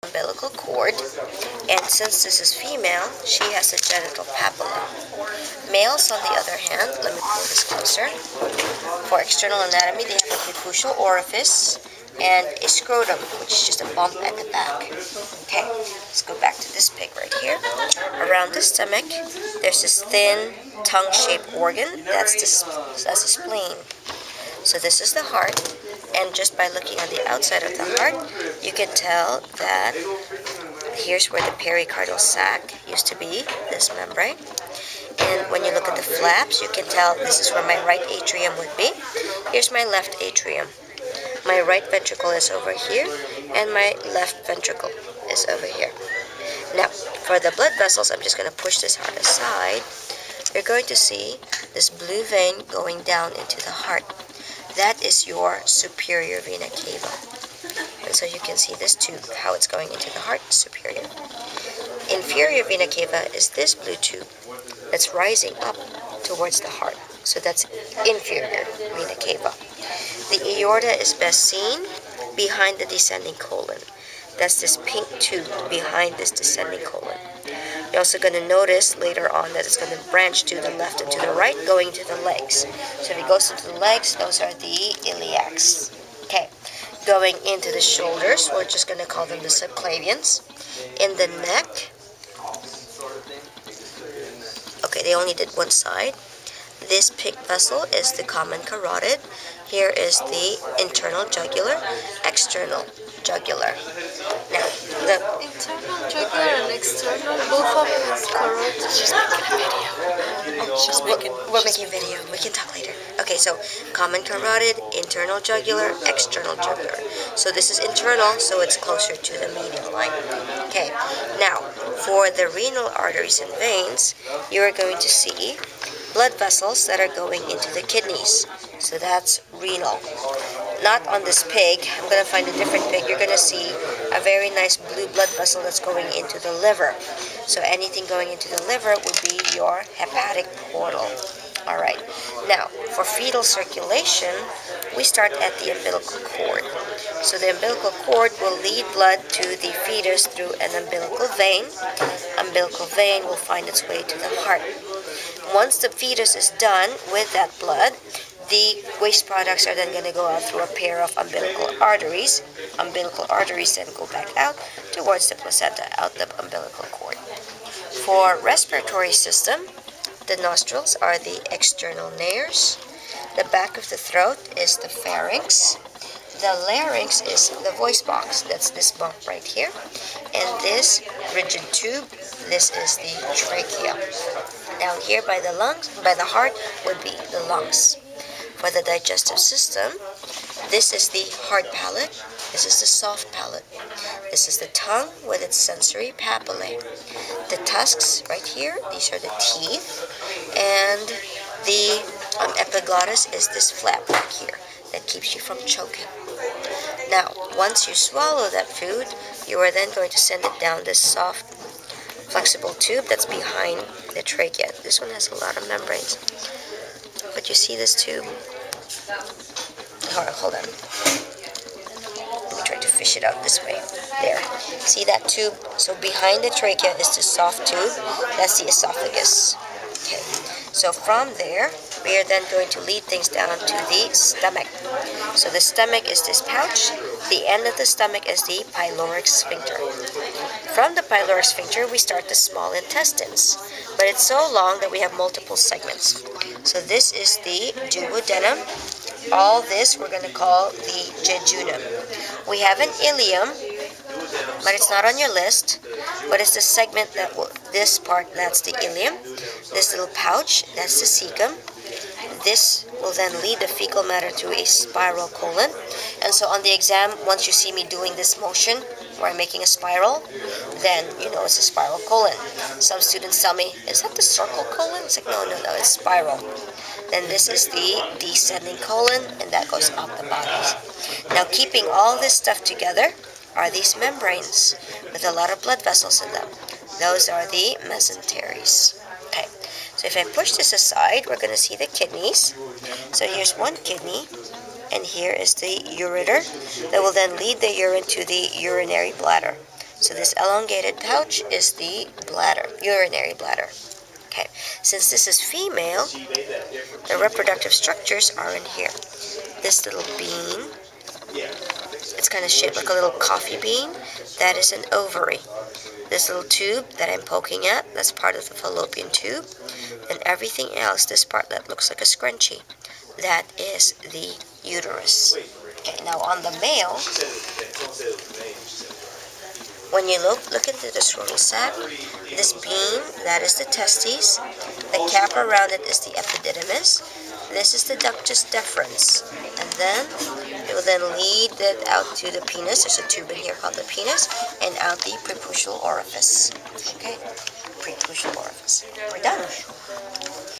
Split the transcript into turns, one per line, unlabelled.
umbilical cord, and since this is female, she has a genital papilla. Males, on the other hand, let me pull this closer. For external anatomy, they have a preputial orifice and a scrotum, which is just a bump at the back. Okay, let's go back to this pig right here. Around the stomach, there's this thin tongue-shaped organ. That's the spleen. So this is the heart, and just by looking on the outside of the heart, you can tell that here's where the pericardial sac used to be, this membrane. And when you look at the flaps, you can tell this is where my right atrium would be. Here's my left atrium. My right ventricle is over here, and my left ventricle is over here. Now, for the blood vessels, I'm just going to push this heart aside. You're going to see this blue vein going down into the heart. That is your superior vena cava. And so you can see this tube, how it's going into the heart, superior. Inferior vena cava is this blue tube that's rising up towards the heart. So that's inferior vena cava. The aorta is best seen behind the descending colon. That's this pink tube behind this descending colon. You're also going to notice later on that it's going to branch to the left and to the right, going to the legs. So if it goes into the legs, those are the iliacs. Okay, going into the shoulders, we're just going to call them the subclavians. In the neck, okay, they only did one side. This pink vessel is the common carotid. Here is the internal jugular, external jugular. Now, the
internal jugular and external, both of them is carotid. She's making a video.
We're making a video. We can talk later. Okay, so common carotid, internal jugular, external jugular. So this is internal, so it's closer to the median line. Okay, now for the renal arteries and veins, you are going to see blood vessels that are going into the kidneys. So that's renal. Not on this pig. I'm going to find a different pig. You're going to see a very nice blue blood vessel that's going into the liver. So anything going into the liver would be your hepatic portal. All right. Now, for fetal circulation, we start at the umbilical cord. So the umbilical cord will lead blood to the fetus through an umbilical vein. Umbilical vein will find its way to the heart. Once the fetus is done with that blood, the waste products are then going to go out through a pair of umbilical arteries. Umbilical arteries then go back out towards the placenta, out the umbilical cord. For respiratory system, the nostrils are the external nares. The back of the throat is the pharynx. The larynx is the voice box. That's this bump right here. And this rigid tube, this is the trachea. Down here by the lungs, by the heart, would be the lungs. For the digestive system, this is the hard palate, this is the soft palate, this is the tongue with its sensory papillae. The tusks right here, these are the teeth, and the epiglottis is this flap back here that keeps you from choking. Now, once you swallow that food, you are then going to send it down this soft, flexible tube that's behind the trachea. This one has a lot of membranes. But you see this tube? Hold on. Let me try to fish it out this way. There. See that tube? So behind the trachea is the soft tube. That's the esophagus. Okay. So from there, we are then going to lead things down to the stomach. So the stomach is this pouch. The end of the stomach is the pyloric sphincter. From the pyloric sphincter, we start the small intestines. But it's so long that we have multiple segments. So this is the duodenum. All this we're going to call the jejunum. We have an ileum, but it's not on your list. But it's the segment that will, this part, that's the ileum. This little pouch, that's the cecum. This will then lead the fecal matter through a spiral colon. And so on the exam, once you see me doing this motion, where I'm making a spiral, then you know it's a spiral colon. Some students tell me, is that the circle colon? It's like, no, it's spiral. Then this is the descending colon, and that goes out the bottom. Now, keeping all this stuff together are these membranes with a lot of blood vessels in them. Those are the mesenteries. Okay, so if I push this aside, we're going to see the kidneys. So here's one kidney, and here is the ureter that will then lead the urine to the urinary bladder. So this elongated pouch is the bladder, urinary bladder. Okay, since this is female, the reproductive structures are in here. This little bean, it's kind of shaped like a little coffee bean, that is an ovary. This little tube that I'm poking at, that's part of the fallopian tube. And everything else, this part that looks like a scrunchie, that is the uterus. Okay, now on the male, when you look into the scrotal sac, this beam, that is the testes. The cap around it is the epididymis. This is the ductus deferens. And then it will then lead it out to the penis. There's a tube in here called the penis, and out the preputial orifice. Okay, preputial orifice. We're done.